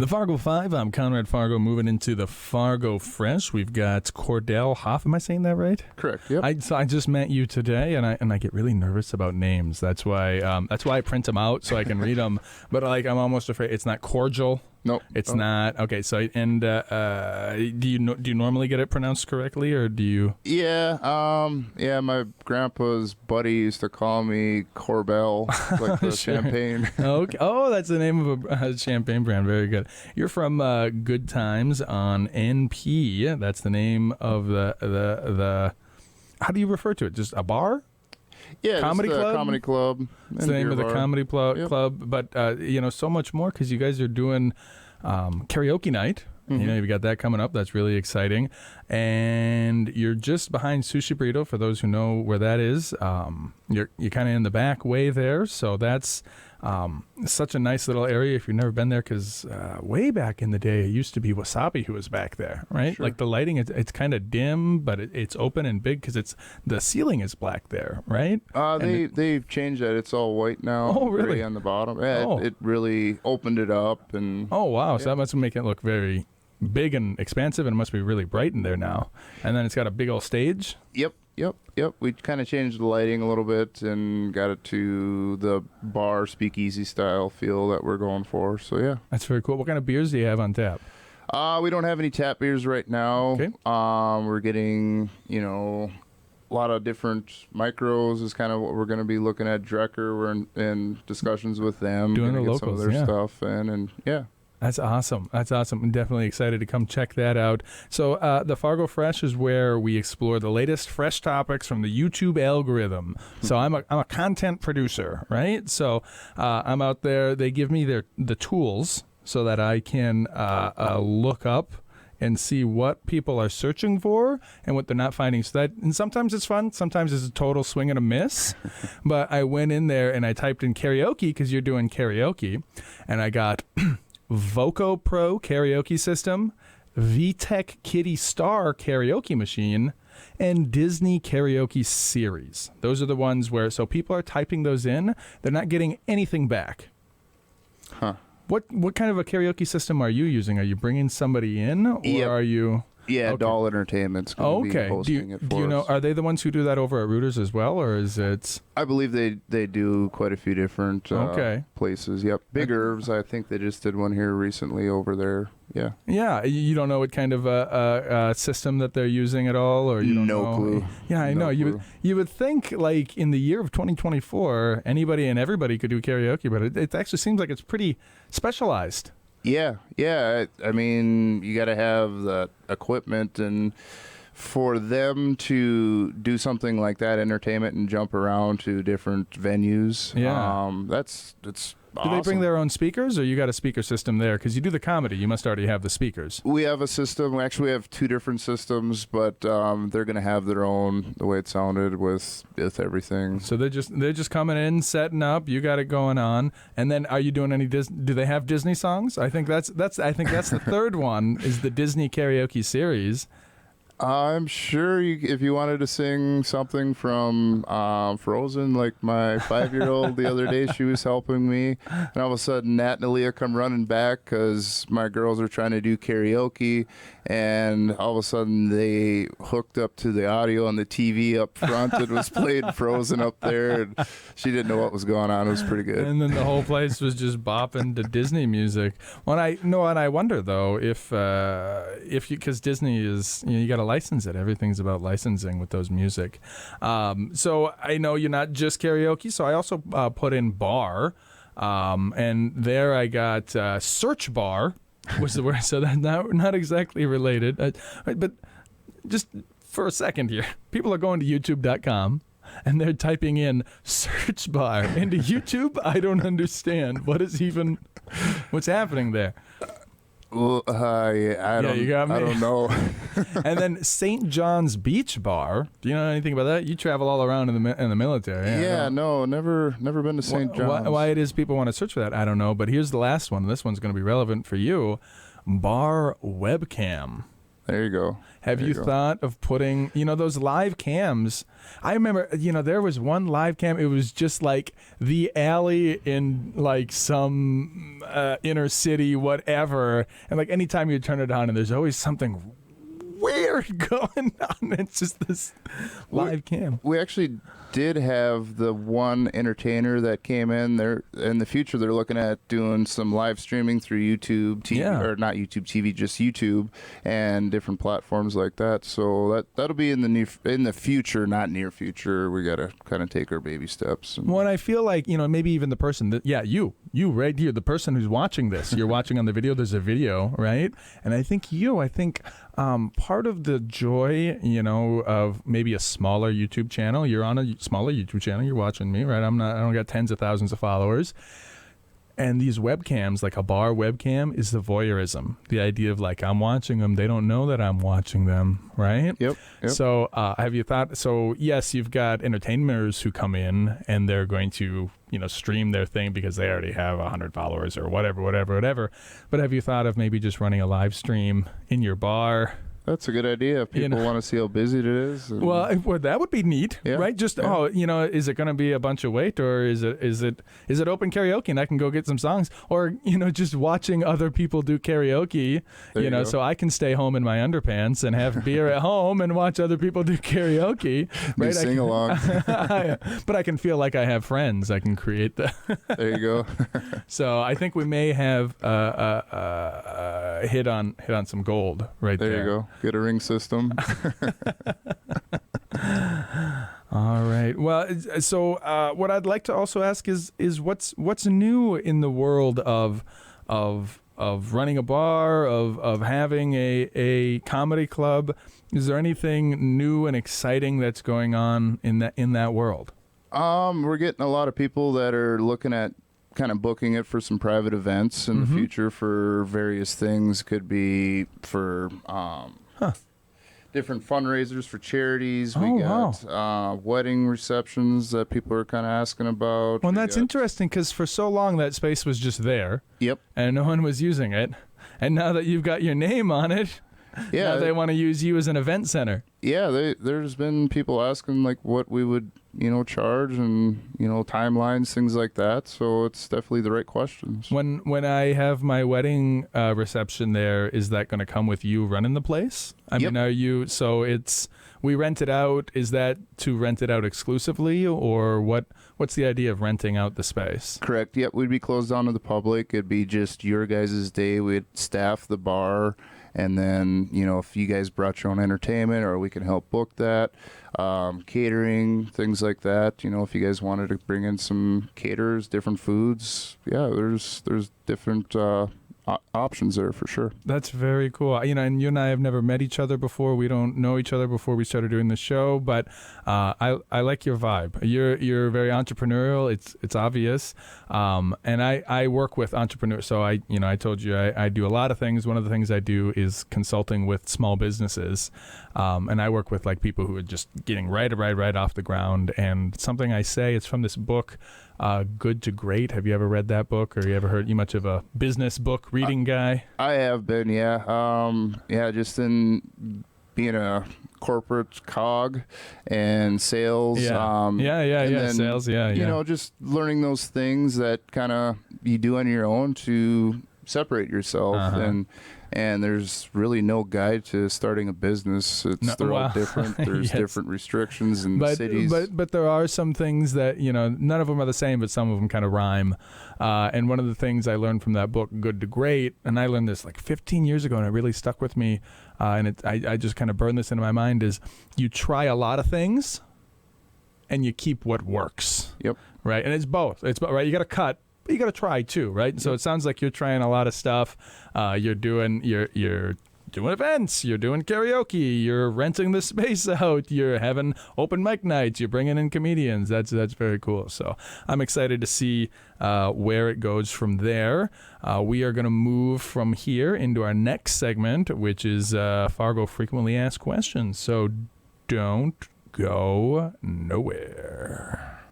The Fargo Five. I'm Conrad Fargo, moving into the Fargo Fresh. We've got Cordell Hoff. Am I saying that right? Correct. Yep. I just met you today, and I get really nervous about names. That's why I print them out so I can read them. But I'm almost afraid it's not cordial. Nope. It's not. Okay. So do you normally get it pronounced correctly, or do you? Yeah. My grandpa's buddy used to call me Corbell, like the Sure. champagne. Okay. Oh, that's the name of a champagne brand. Very good. You're from Good Times on NP. That's the name of the. How do you refer to it? Just a bar? Yeah, Comedy club? Comedy club. It's the name of the comedy Yep. club, but so much more because you guys are doing karaoke night. Mm-hmm. You've got that coming up. That's really exciting, and you're just behind Sushi Burrito. For those who know where that is, you're kind of in the back way there. So that's such a nice little area if you've never been there. Because way back in the day, it used to be Wasabi who was back there, right? Sure. Like the lighting, it's kind of dim, but it's open and big because the ceiling is black there, right? They've changed that. It's all white now. Oh, really? Gray on the bottom. Yeah, Oh. it really opened it up and. Oh, wow. So Yeah. that must make it look very big and expansive, and it must be really bright in there now. And then it's got a big old stage. Yep. We kind of changed the lighting a little bit and got it to the bar speakeasy style feel that we're going for. So yeah. That's very cool. What kind of beers do you have on tap? We don't have any tap beers right now. Okay. We're getting, a lot of different micros is kind of what we're going to be looking at. Drecker, we're in discussions with them. Doing Gonna the get some of locals, their yeah. stuff and yeah. That's awesome. I'm definitely excited to come check that out. So the Fargo Fresh is where we explore the latest fresh topics from the YouTube algorithm. So I'm a content producer, right? So I'm out there. They give me the tools so that I can look up and see what people are searching for and what they're not finding. And sometimes it's fun. Sometimes it's a total swing and a miss. But I went in there and I typed in karaoke because you're doing karaoke, and I got Vocopro karaoke system, VTech Kitty Star karaoke machine, and Disney karaoke series. Those are the ones where, so people are typing those in, they're not getting anything back. Huh. What kind of a karaoke system are you using? Are you bringing somebody in, or Yep. are you? Yeah, Okay. Doll Entertainment's going to be Okay. hosting it for Do you know? us. Are they the ones who do that over at Rooters as well, or is it? I believe they do quite a few different Okay. places. Yep. Big Herbs, I think they just did one here recently over there. Yeah. Yeah, you don't know what kind of a system that they're using at all, or you don't No know? clue. Yeah, I No know. clue. You would think like in the year of 2024, anybody and everybody could do karaoke, but it actually seems like it's pretty specialized. Yeah. I mean, you got to have the equipment, and for them to do something like that, entertainment, and jump around to different venues. Yeah. It's Do they bring their own speakers, or you got a speaker system there? Because you do the comedy, you must already have the speakers. We have a system. Actually, we have two different systems, but they're going to have their own, the way it sounded with everything. So they're just coming in, setting up. You got it going on, and then are you doing any Do they have Disney songs? I think that's the third one is the Disney karaoke series. I'm sure if you wanted to sing something from Frozen, like my 5-year-old the other day, she was helping me, and all of a sudden Nat and Aaliyah come running back because my girls are trying to do karaoke, and all of a sudden they hooked up to the audio on the TV up front. It was playing Frozen up there, and she didn't know what was going on. It was pretty good. And then the whole place was just bopping to Disney music. And I wonder though if you, because Disney is, you got to license it. Everything's about licensing with those music. So I know you're not just karaoke. So I also put in bar, and there I got search bar was the word. So that's not exactly related, but just for a second here, people are going to YouTube.com. And they're typing in search bar into YouTube. I don't understand what's happening there. Well, You got me. I don't know. And then St. John's Beach Bar. Do you know anything about that? You travel all around in the military. Yeah, no, never been to St. John's. Why it is people want to search for that, I don't know. But here's the last one. This one's going to be relevant for you. Bar webcam. There you go. Have you thought of putting, those live cams? I remember, there was one live cam. It was just like the alley in like some inner city, whatever. And like anytime you turn it on, and there's always something weird going on. It's just this live cam. We actually did have the one entertainer that came in there. In the future, they're looking at doing some live streaming through YouTube TV, or not YouTube TV, just YouTube and different platforms like that. So that'll be in the future, not near future. We got to kind of take our baby steps. Well, and I feel like, maybe even the person that, you right here, the person who's watching this, you're watching on the video, there's a video, right? And I think part of the joy, of maybe a smaller YouTube channel, you're on a smaller YouTube channel, you're watching me, right? I don't got tens of thousands of followers. And these webcams, like a bar webcam, is the voyeurism. The idea of like, I'm watching them, they don't know that I'm watching them, right? Yep. So have you thought, so yes, you've got entertainers who come in and they're going to, stream their thing because they already have 100 followers or whatever. But have you thought of maybe just running a live stream in your bar? That's a good idea. If people want to see how busy it is. Well, that would be neat, right? Just is it going to be a bunch of wait, or is it open karaoke and I can go get some songs, or just watching other people do karaoke, so I can stay home in my underpants and have beer at home and watch other people do karaoke, right? Sing along. But I can feel like I have friends. I can create that. There you go. So I think we may have hit on some gold right there. There you go. Get a ring system. All right. Well, so what I'd like to also ask is what's new in the world of running a bar, of having a comedy club. Is there anything new and exciting that's going on in that world? We're getting a lot of people that are looking at kind of booking it for some private events in the future for various things. Could be for different fundraisers for charities. We got wedding receptions that people are kind of asking about. Well, that's interesting because for so long that space was just there. Yep. And no one was using it. And now that you've got your name on it, now they want to use you as an event center. Yeah, there's been people asking like what we would charge and timelines, things like that. So it's definitely the right questions. When I have my wedding reception there, is that going to come with you running the place? I mean, are you? So we rent it out. Is that to rent it out exclusively, or what's the idea of renting out the space? Correct. Yep, we'd be closed down to the public. It'd be just your guys' day. We'd staff the bar. And then, if you guys brought your own entertainment, or we can help book that, catering, things like that. If you guys wanted to bring in some caterers, different foods, there's different options there for sure. That's very cool. And you and I have never met each other before. We don't know each other before we started doing the show, but I like your vibe. You're very entrepreneurial. It's obvious. And I work with entrepreneurs. So I told you I do a lot of things. One of the things I do is consulting with small businesses. And I work with like people who are just getting right off the ground. And something I say, it's from this book, Good to Great. Have you ever read that book, or you ever heard much of a business book reading guy? I have been, just in being a corporate cog and sales. Sales. Just learning those things that kind of you do on your own to separate yourself. And there's really no guide to starting a business. They're all different. There's different restrictions in cities. But there are some things that, none of them are the same, but some of them kind of rhyme. And one of the things I learned from that book, Good to Great, and I learned this like 15 years ago, and it really stuck with me, I just kind of burned this into my mind, is you try a lot of things and you keep what works. Yep. Right? And it's both, right? You got to cut. But you got to try too, right? So it sounds like you're trying a lot of stuff. You're doing events. You're doing karaoke. You're renting the space out. You're having open mic nights. You're bringing in comedians. That's very cool. So I'm excited to see where it goes from there. We are going to move from here into our next segment, which is Fargo Frequently Asked Questions. So don't go nowhere.